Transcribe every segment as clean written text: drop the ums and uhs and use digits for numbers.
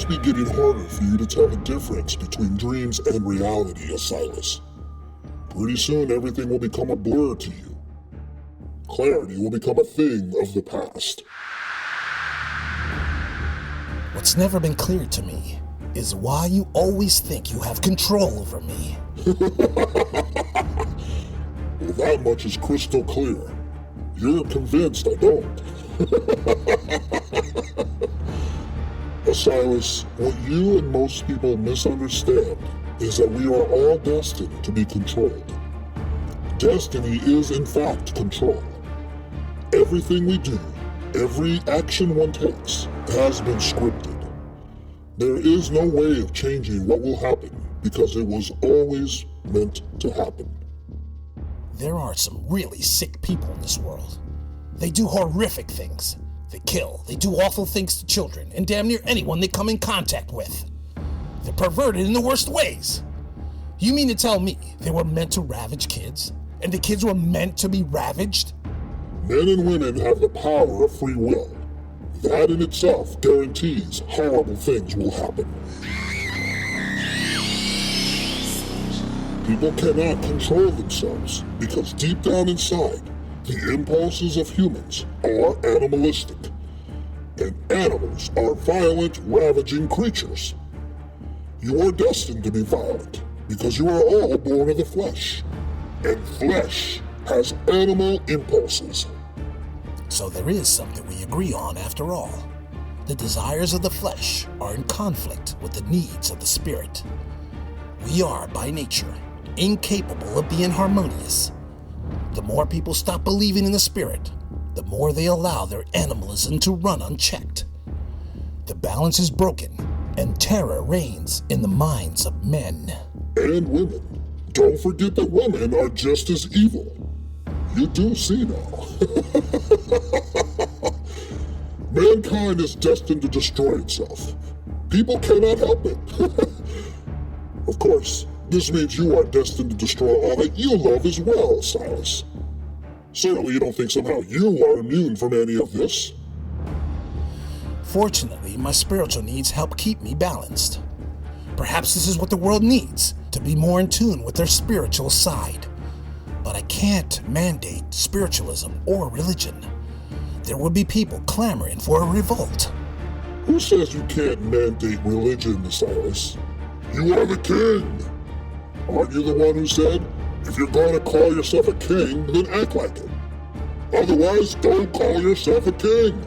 must be getting harder for you to tell the difference between dreams and reality, Silas. Pretty soon everything will become a blur to you. Clarity will become a thing of the past. What's never been clear to me is why you always think you have control over me. Well, that much is crystal clear. You're convinced I don't. Silas, what you and most people misunderstand is that we are all destined to be controlled. Destiny is, in fact, control. Everything we do, every action one takes, has been scripted. There is no way of changing what will happen because it was always meant to happen. There are some really sick people in this world. They do horrific things. They kill, they do awful things to children, and damn near anyone they come in contact with. They're perverted in the worst ways. You mean to tell me they were meant to ravage kids, and the kids were meant to be ravaged? Men and women have the power of free will. That in itself guarantees horrible things will happen. People cannot control themselves because deep down inside, the impulses of humans are animalistic. And animals are violent, ravaging creatures. You are destined to be violent because you are all born of the flesh. And flesh has animal impulses. So there is something we agree on after all. The desires of the flesh are in conflict with the needs of the spirit. We are, by nature, incapable of being harmonious. The more people stop believing in the spirit, the more they allow their animalism to run unchecked. The balance is broken, and terror reigns in the minds of men. And women. Don't forget that women are just as evil. You do see now. Mankind is destined to destroy itself. People cannot help it. Of course, this means you are destined to destroy all that you love as well, Silas. Certainly you don't think somehow you are immune from any of this. Fortunately, my spiritual needs help keep me balanced. Perhaps this is what the world needs, to be more in tune with their spiritual side. But I can't mandate spiritualism or religion. There would be people clamoring for a revolt. Who says you can't mandate religion, Silas? You are the king! Aren't you the one who said, if you're gonna call yourself a king, then act like it? Otherwise, don't call yourself a king!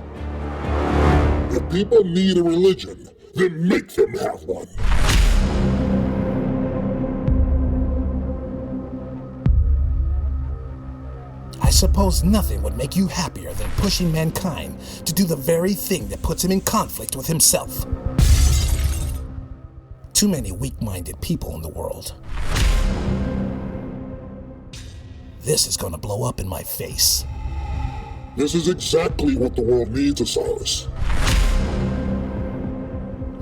If people need a religion, then make them have one! I suppose nothing would make you happier than pushing mankind to do the very thing that puts him in conflict with himself. Too many weak-minded people in the world. This is gonna blow up in my face. This is exactly what the world needs, Silas.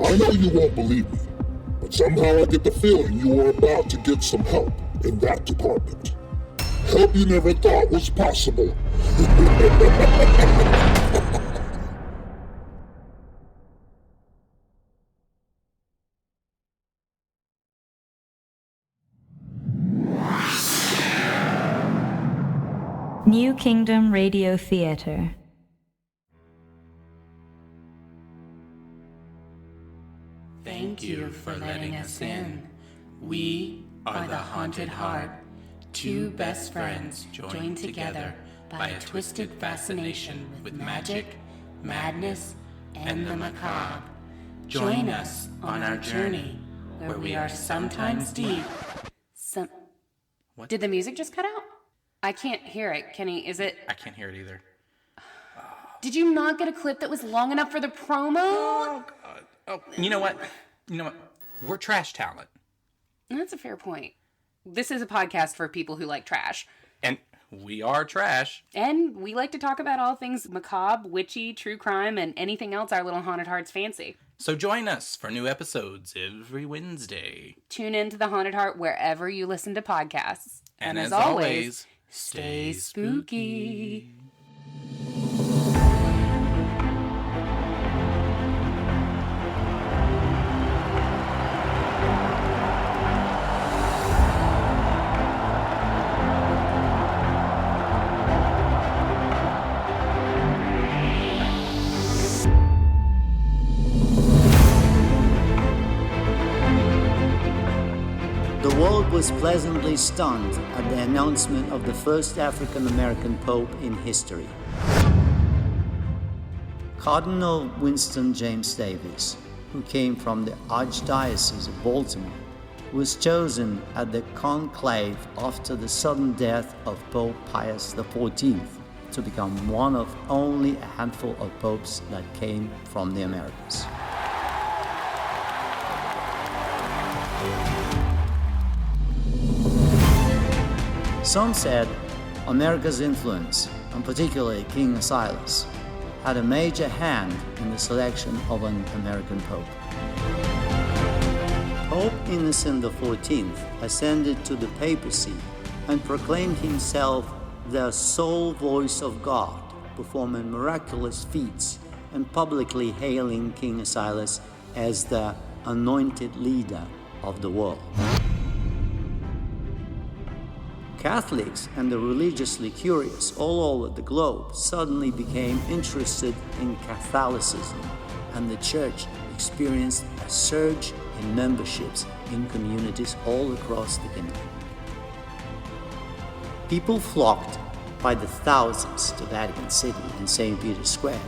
I know you won't believe me, but somehow I get the feeling you are about to get some help in that department. Help you never thought was possible. New Kingdom Radio Theater. Thank you for letting us in. We are the Haunted Heart, two best friends joined together by a twisted fascination with magic, madness, and the macabre. Join us on our journey, where we are sometimes deep. What? Did the music just cut out? I can't hear it. Kenny, is it? I can't hear it either. Did you not get a clip that was long enough for the promo? Oh, God. Oh, you know what? We're trash talent. That's a fair point. This is a podcast for people who like trash. And we are trash. And we like to talk about all things macabre, witchy, true crime, and anything else our little haunted hearts fancy. So join us for new episodes every Wednesday. Tune in to The Haunted Heart wherever you listen to podcasts. And as always, stay spooky. was pleasantly stunned at the announcement of the first African-American Pope in history. Cardinal Winston James Davis, who came from the Archdiocese of Baltimore, was chosen at the conclave after the sudden death of Pope Pius XIV to become one of only a handful of popes that came from the Americas. Some said America's influence, and particularly King Silas, had a major hand in the selection of an American pope. Pope Innocent XIV ascended to the papacy and proclaimed himself the sole voice of God, performing miraculous feats and publicly hailing King Silas as the anointed leader of the world. Catholics and the religiously curious all over the globe suddenly became interested in Catholicism, and the Church experienced a surge in memberships in communities all across the kingdom. People flocked by the thousands to Vatican City and St. Peter's Square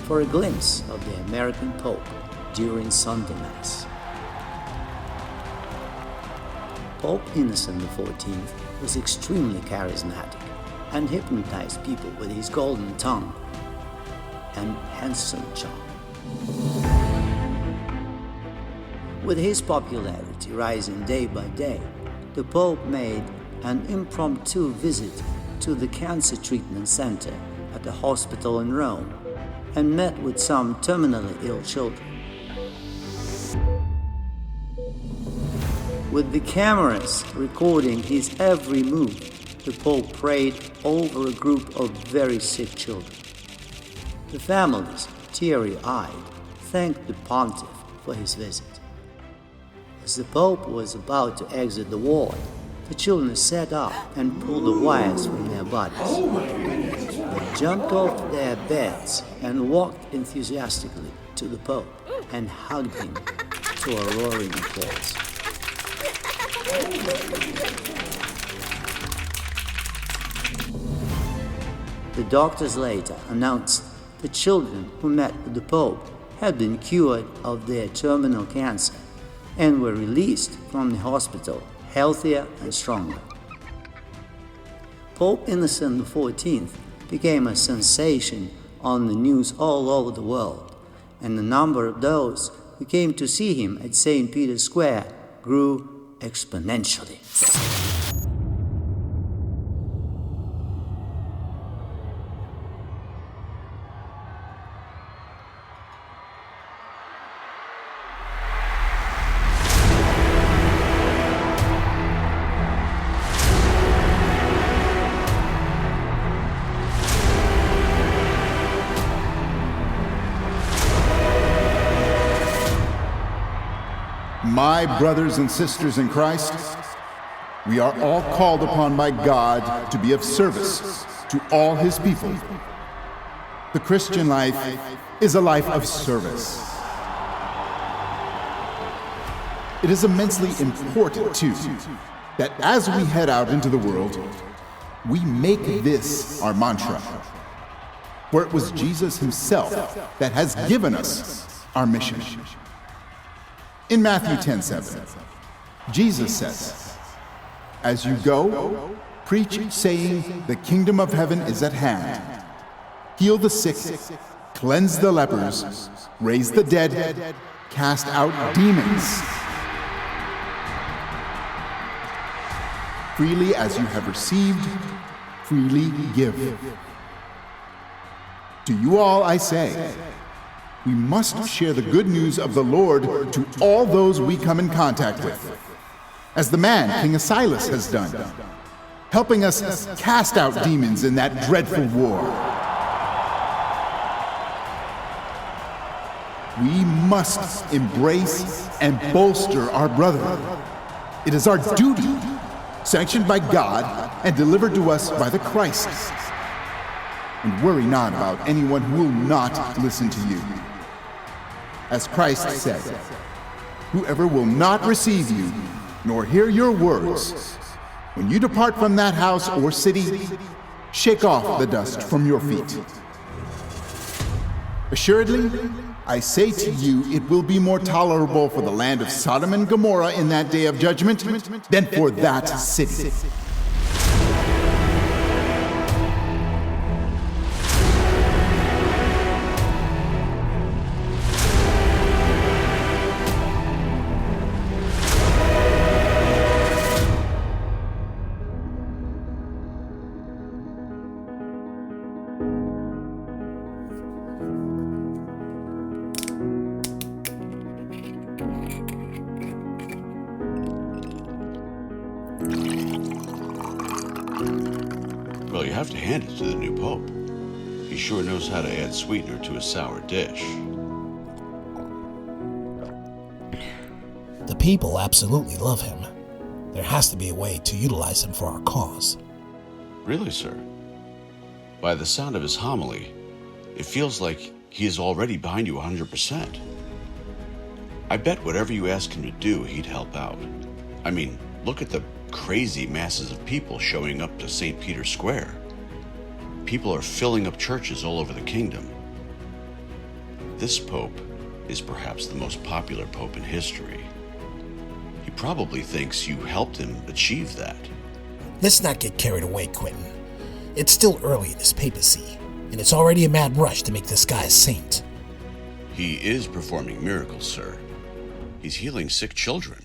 for a glimpse of the American Pope during Sunday Mass. Pope Innocent XIV was extremely charismatic and hypnotized people with his golden tongue and handsome charm. With his popularity rising day by day, the Pope made an impromptu visit to the cancer treatment center at the hospital in Rome and met with some terminally ill children. With the cameras recording his every move, the Pope prayed over a group of very sick children. The families, teary-eyed, thanked the pontiff for his visit. As the Pope was about to exit the ward, the children sat up and pulled the wires from their bodies. They jumped off their beds and walked enthusiastically to the Pope and hugged him to a roaring applause. The doctors later announced the children who met with the Pope had been cured of their terminal cancer and were released from the hospital healthier and stronger. Pope Innocent XIV became a sensation on the news all over the world, and the number of those who came to see him at St. Peter's Square grew exponentially. My brothers and sisters in Christ, we are all called upon by God to be of service to all His people. The Christian life is a life of service. It is immensely important, too, that as we head out into the world, we make this our mantra. For it was Jesus Himself that has given us our mission. In Matthew 10:7, Jesus says, "As you go, preach, saying, the kingdom of heaven is at hand. Heal the sick, cleanse the lepers, raise the dead, cast out demons. Freely as you have received, freely give." To you all I say, we must share the good news of the Lord to all those we come in contact with, as the man King Silas has done, helping us cast out demons in that dreadful war. We must embrace and bolster our brethren. It is our duty, sanctioned by God and delivered to us by the Christ. And worry not about anyone who will not listen to you. As Christ said, "Whoever will not receive you nor hear your words. When you depart from that house or city, shake off the dust from your feet. Assuredly, I say to you, it will be more tolerable for the land of Sodom and Gomorrah in that day of judgment than for that city. Well, you have to hand it to the new pope. He sure knows how to add sweetener to a sour dish. The people absolutely love him. There has to be a way to utilize him for our cause. Really, sir? By the sound of his homily, it feels like he is already behind you 100%. I bet whatever you ask him to do, he'd help out. I mean, look at the crazy masses of people showing up to St. Peter's Square. People are filling up churches all over the kingdom. This pope is perhaps the most popular pope in history. He probably thinks you helped him achieve that. Let's not get carried away, Quentin. It's still early in his papacy, and it's already a mad rush to make this guy a saint. He is performing miracles, sir. He's healing sick children.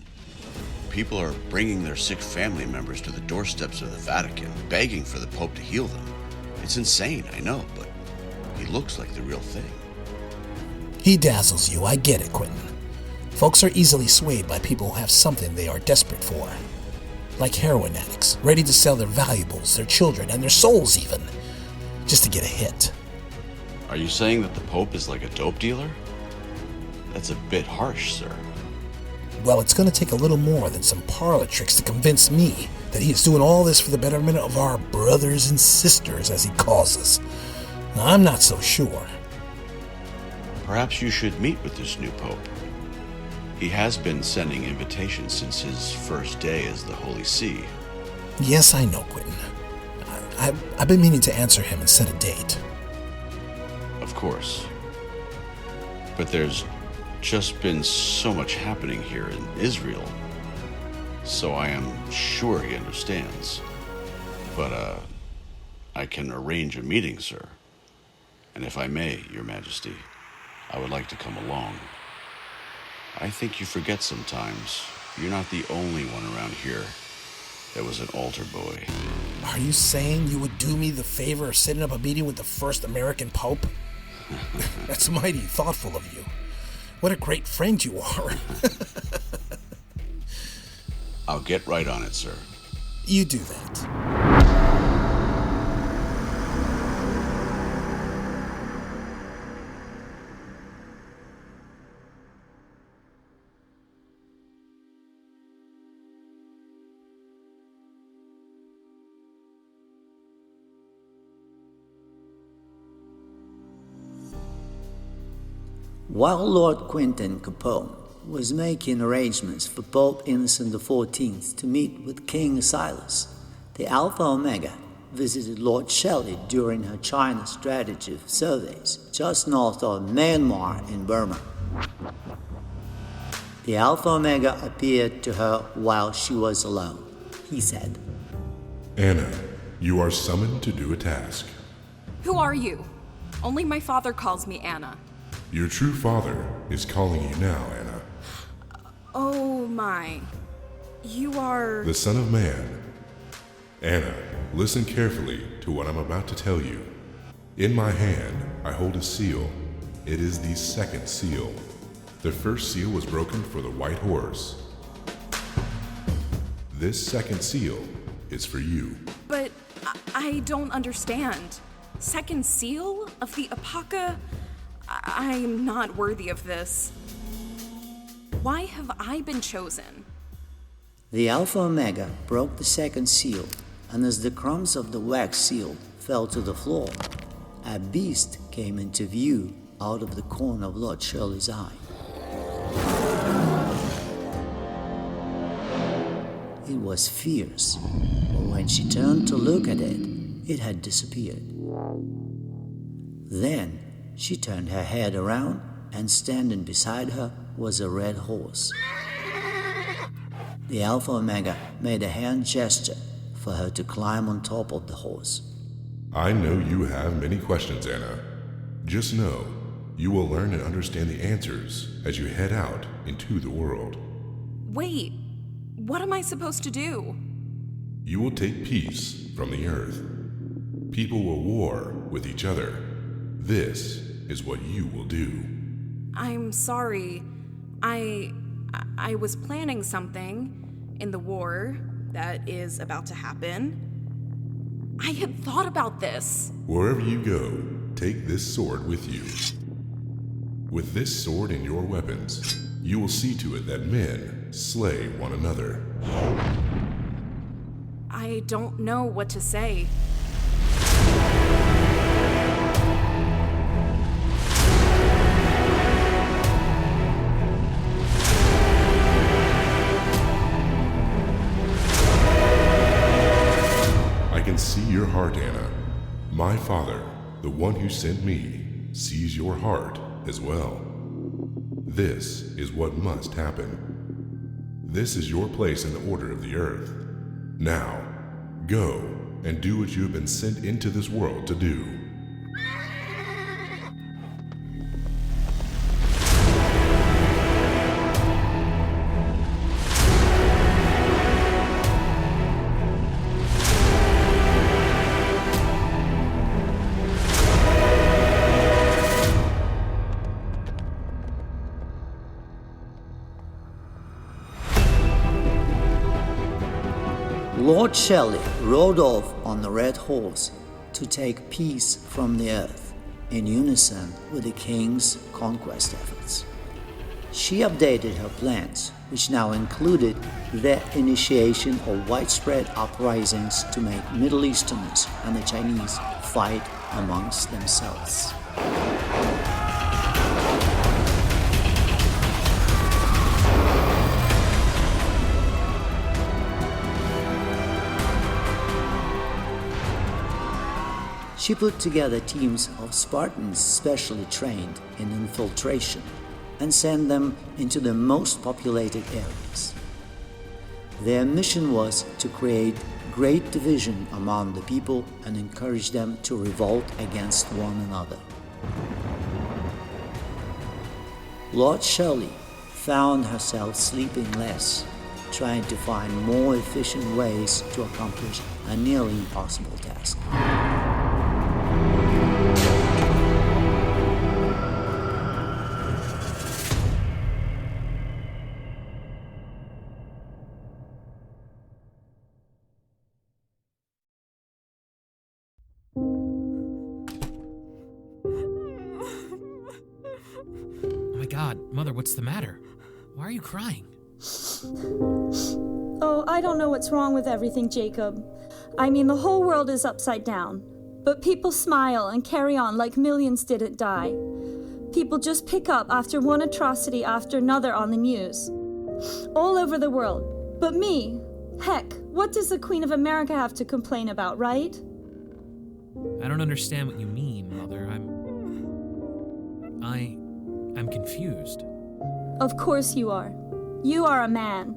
People are bringing their sick family members to the doorsteps of the Vatican, begging for the Pope to heal them. It's insane, I know, but he looks like the real thing. He dazzles you, I get it, Quentin. Folks are easily swayed by people who have something they are desperate for. Like heroin addicts, ready to sell their valuables, their children, and their souls even, just to get a hit. Are you saying that the Pope is like a dope dealer? That's a bit harsh, sir. Well, it's going to take a little more than some parlor tricks to convince me that he is doing all this for the betterment of our brothers and sisters, as he calls us. Now, I'm not so sure. Perhaps you should meet with this new Pope. He has been sending invitations since his first day as the Holy See. Yes, I know, Quentin. I've been meaning to answer him and set a date. Of course. But there's just been so much happening here in Israel, so I am sure he understands. But, I can arrange a meeting, sir. And if I may, Your Majesty, I would like to come along. I think you forget sometimes you're not the only one around here that was an altar boy. Are you saying you would do me the favor of setting up a meeting with the first American Pope? That's mighty thoughtful of you. What a great friend you are. I'll get right on it, sir. You do that. While Lord Quentin Capone was making arrangements for Pope Innocent XIV to meet with King Silas, the Alpha Omega visited Lord Shelley during her China strategy surveys just north of Myanmar in Burma. The Alpha Omega appeared to her while she was alone. He said, Anna, you are summoned to do a task. Who are you? Only my father calls me Anna. Your true father is calling you now, Anna. Oh my. You are... The Son of Man. Anna, listen carefully to what I'm about to tell you. In my hand, I hold a seal. It is the second seal. The first seal was broken for the white horse. This second seal is for you. But I don't understand. Second seal of the Apaka? I'm not worthy of this. Why have I been chosen? The Alpha Omega broke the second seal, and as the crumbs of the wax seal fell to the floor, a beast came into view out of the corner of Lord Shirley's eye. it was fierce, but when she turned to look at it, it had disappeared. Then she turned her head around, and standing beside her was a red horse. The Alpha Omega made a hand gesture for her to climb on top of the horse. I know you have many questions, Anna. Just know you will learn and understand the answers as you head out into the world. Wait, what am I supposed to do? You will take peace from the earth. People will war with each other. This is what you will do. I'm sorry. I was planning something in the war that is about to happen. I had thought about this. Wherever you go, take this sword with you. With this sword and your weapons, you will see to it that men slay one another. I don't know what to say. I can see your heart, Anna. My Father, the one who sent me, sees your heart as well. This is what must happen. This is your place in the order of the earth. Now, go and do what you have been sent into this world to do. Lord Shelley rode off on the red horse to take peace from the earth, in unison with the king's conquest efforts. She updated her plans, which now included the initiation of widespread uprisings to make Middle Easterners and the Chinese fight amongst themselves. She put together teams of Spartans specially trained in infiltration and sent them into the most populated areas. Their mission was to create great division among the people and encourage them to revolt against one another. Lord Shelley found herself sleeping less, trying to find more efficient ways to accomplish a nearly impossible task. Mother, what's the matter? Why are you crying? Oh, I don't know what's wrong with everything, Jacob. I mean, the whole world is upside down. But people smile and carry on like millions didn't die. People just pick up after one atrocity after another on the news. All over the world. But me, heck, what does the Queen of America have to complain about, right? I don't understand what you mean, Mother. I'm confused. Of course you are. You are a man.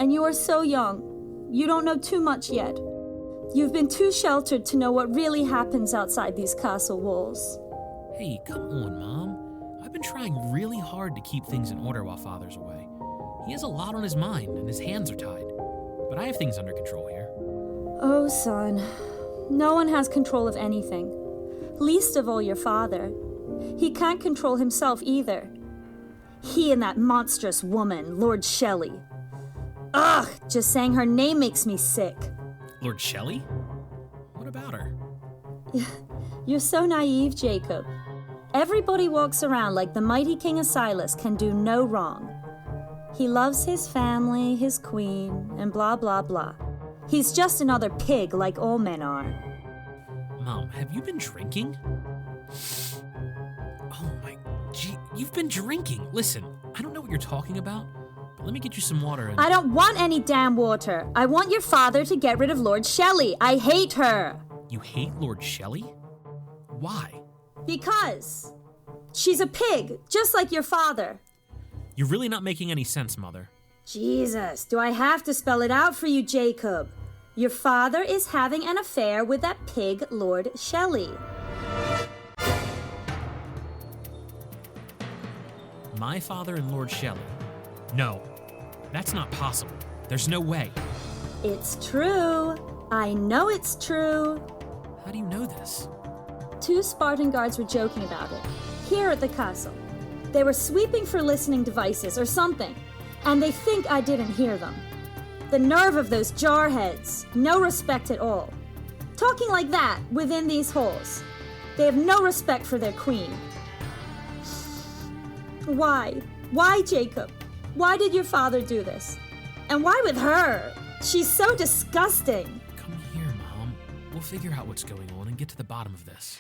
And you are so young. You don't know too much yet. You've been too sheltered to know what really happens outside these castle walls. Hey, come on, Mom. I've been trying really hard to keep things in order while Father's away. He has a lot on his mind, and his hands are tied. But I have things under control here. Oh, son. No one has control of anything. Least of all your father. He can't control himself either. He and that monstrous woman, Lord Shelley. Ugh, just saying her name makes me sick. Lord Shelley? What about her? You're so naive, Jacob. Everybody walks around like the mighty King of Silas can do no wrong. He loves his family, his queen, and blah, blah, blah. He's just another pig like all men are. Mom, have you been drinking? Oh my, gee, you've been drinking. Listen, I don't know what you're talking about, But let me get you some water and... I don't want any damn water. I want your father to get rid of Lord Shelley. I hate her. You hate Lord Shelley? Why? Because she's a pig, just like your father. You're really not making any sense, Mother. Jesus, do I have to spell it out for you, Jacob? Your father is having an affair with that pig, Lord Shelley. My father and Lord Shelley? No, that's not possible. There's no way. It's true. I know it's true. How do you know this? 2 Spartan guards were joking about it, here at the castle. They were sweeping for listening devices or something, and they think I didn't hear them. The nerve of those jarheads, no respect at all. Talking like that within these halls. They have no respect for their queen. Why? Why, Jacob? Why did your father do this? And why with her? She's so disgusting. Come here, Mom. We'll figure out what's going on and get to the bottom of this.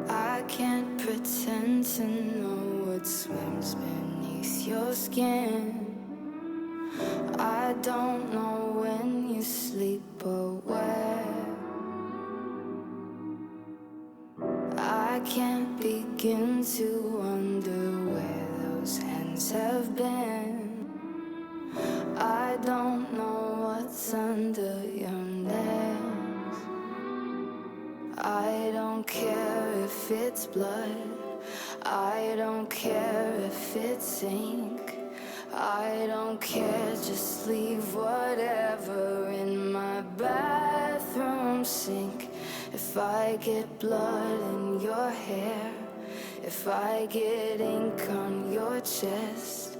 I can't pretend to know what swims beneath your skin. I don't know when you sleep or where. I can't begin to wonder where those hands have been. I don't know what's under your nails. I don't care if it's blood. I don't care if it's ink. I don't care, just leave whatever in my bathroom sink. If I get blood in your hair, if I get ink on your chest,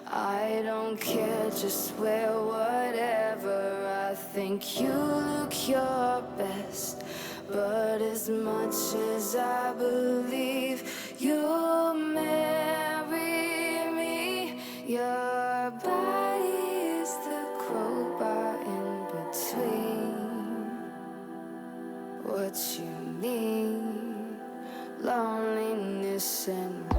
I don't care, just wear whatever. I think you look your best, but as much as I believe you'll marry me, your body is the crowbar in between what you need, loneliness and me.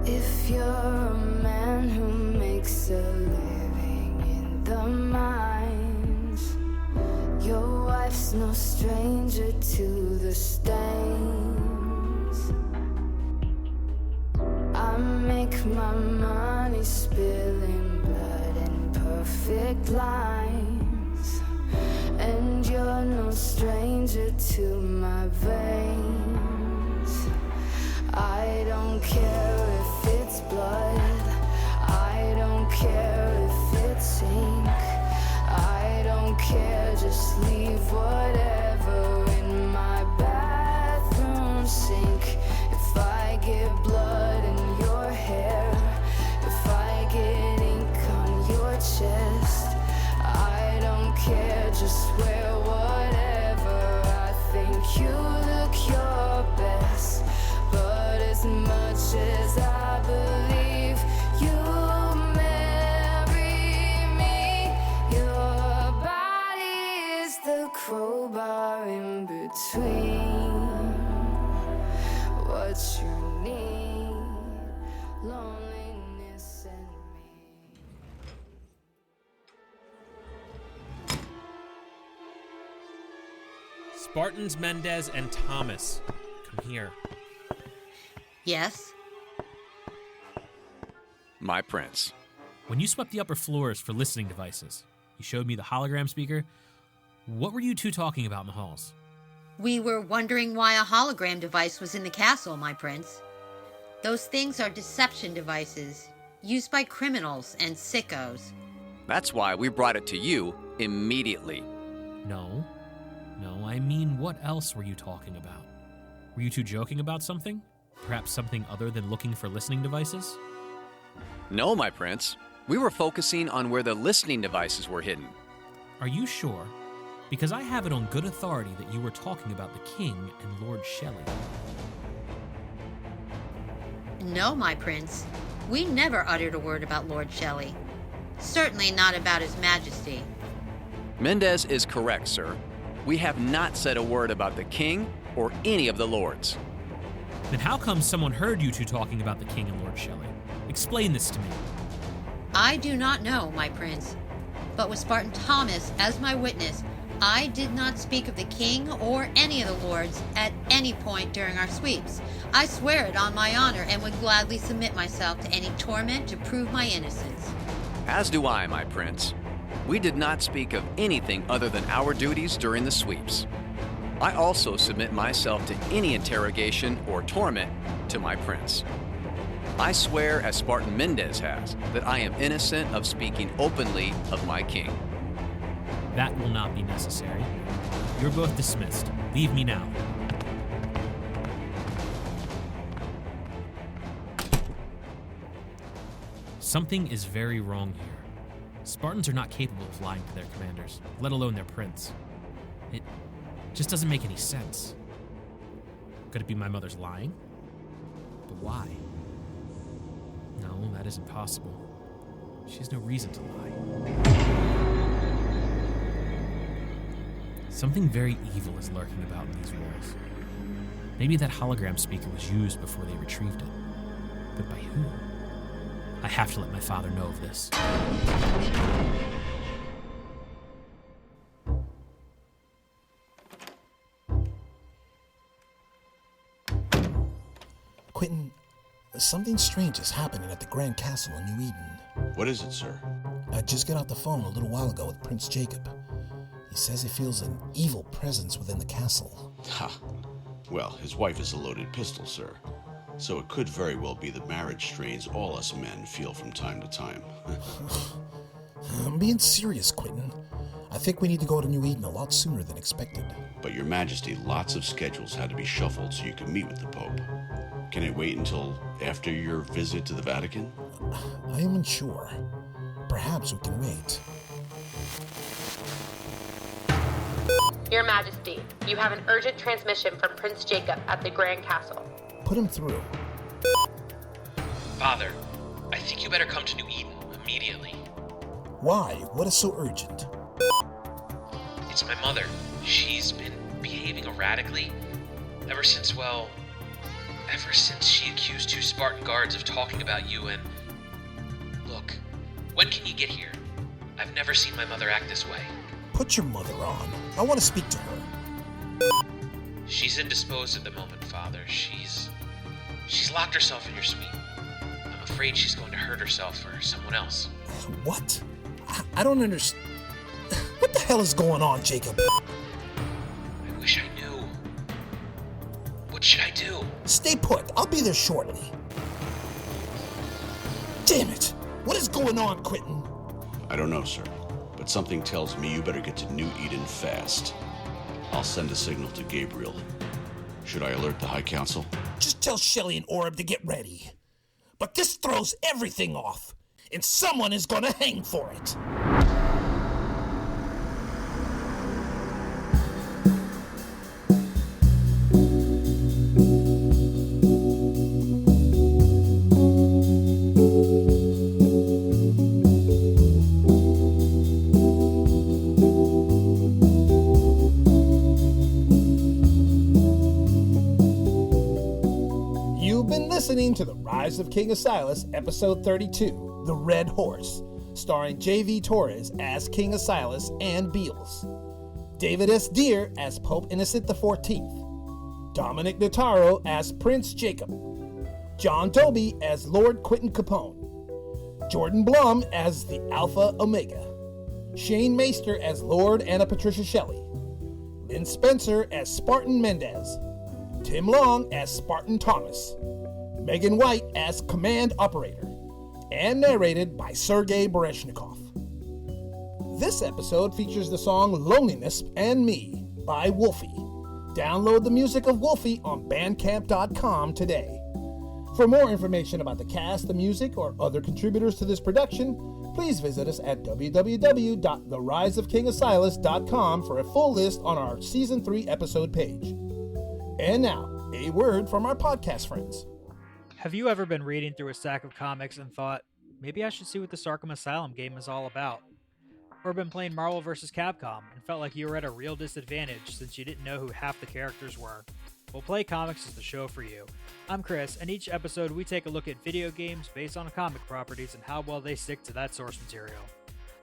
If you're a man who makes a living in the mines, your wife's no stranger to the stains. I make my money spilling blood in perfect lines, and you're no stranger to my veins. I don't care if it's blood, I don't care if it's ink, I don't care, just leave whatever in my bathroom sink. If I get blood in your hair, if I get ink on your chest, I don't care, just wear whatever. I think you look your best, but as much as I believe you'll marry me, your body is the crowbar in between what you need, loneliness and me. Spartans, Mendez, and Thomas. Come here. Yes? My prince. When you swept the upper floors for listening devices, you showed me the hologram speaker. What were you two talking about in the halls? We were wondering why a hologram device was in the castle, my prince. Those things are deception devices, used by criminals and sickos. That's why we brought it to you immediately. No, I mean, what else were you talking about? Were you two joking about something? Perhaps something other than looking for listening devices? No, my prince. We were focusing on where the listening devices were hidden. Are you sure? Because I have it on good authority that you were talking about the king and Lord Shelley. No, my prince. We never uttered a word about Lord Shelley. Certainly not about His Majesty. Mendez is correct, sir. We have not said a word about the king or any of the lords. Then how come someone heard you two talking about the king and Lord Shelley? Explain this to me. I do not know, my prince. But with Spartan Thomas as my witness, I did not speak of the king or any of the lords at any point during our sweeps. I swear it on my honor and would gladly submit myself to any torment to prove my innocence. As do I, my prince. We did not speak of anything other than our duties during the sweeps. I also submit myself to any interrogation or torment to my prince. I swear, as Spartan Mendez has, that I am innocent of speaking openly of my king. That will not be necessary. You're both dismissed. Leave me now. Something is very wrong here. Spartans are not capable of lying to their commanders, let alone their prince. It just doesn't make any sense. Could it be my mother's lying? But why? No, that isn't possible. She has no reason to lie. Something very evil is lurking about in these walls. Maybe that hologram speaker was used before they retrieved it. But by who? I have to let my father know of this. Quentin, something strange is happening at the Grand Castle in New Eden. What is it, sir? I just got off the phone a little while ago with Prince Jacob. He says he feels an evil presence within the castle. Ha! Well, his wife is a loaded pistol, sir. So it could very well be the marriage strains all us men feel from time to time. I'm being serious, Quentin. I think we need to go to New Eden a lot sooner than expected. But Your Majesty, lots of schedules had to be shuffled so you could meet with the Pope. Can it wait until after your visit to the Vatican? I am unsure. Perhaps we can wait. Your Majesty, you have an urgent transmission from Prince Jacob at the Grand Castle. Put him through. Father, I think you better come to New Eden immediately. Why? What is so urgent? It's my mother. She's been behaving erratically ever since she accused 2 Spartan guards of talking about you and... Look, when can you get here? I've never seen my mother act this way. Put your mother on. I want to speak to her. She's indisposed at the moment, Father. She's locked herself in your suite. I'm afraid she's going to hurt herself or someone else. What? I don't understand. What the hell is going on, Jacob? I wish I knew. What should I do? Stay put. I'll be there shortly. Damn it. What is going on, Quentin? I don't know, sir. But something tells me you better get to New Eden fast. I'll send a signal to Gabriel. Should I alert the High Council? Just tell Shelley and Oreb to get ready. But this throws everything off, and someone is gonna hang for it. Listening to The Rise of King Asilas, Episode 32, The Red Horse, starring J.V. Torres as King Asilas and Beals, David S. Deere as Pope Innocent XIV, Dominic Notaro as Prince Jacob, John Toby as Lord Quentin Capone, Jordan Blum as the Alpha Omega, Shane Meister as Lord Anna Patricia Shelley, Lynn Spencer as Spartan Mendez, Tim Long as Spartan Thomas, Megan White as Command Operator, and narrated by Sergei Bereshnikov. This episode features the song Loneliness and Me by Wolfie. Download the music of Wolfie on bandcamp.com today. For more information about the cast, the music, or other contributors to this production, please visit us at www.theriseofkingasilas.com for a full list on our Season 3 episode page. And now, a word from our podcast friends. Have you ever been reading through a stack of comics and thought, maybe I should see what this Arkham Asylum game is all about? Or been playing Marvel vs. Capcom and felt like you were at a real disadvantage since you didn't know who half the characters were? Well, Play Comics is the show for you. I'm Chris, and each episode we take a look at video games based on comic properties and how well they stick to that source material.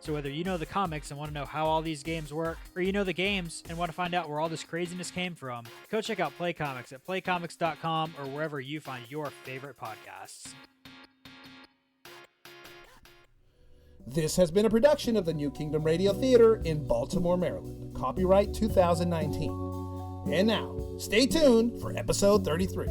So whether you know the comics and want to know how all these games work, or you know the games and want to find out where all this craziness came from, go check out Play Comics at playcomics.com or wherever you find your favorite podcasts. This has been a production of the New Kingdom Radio Theater in Baltimore, Maryland. Copyright 2019. And now, stay tuned for episode 33.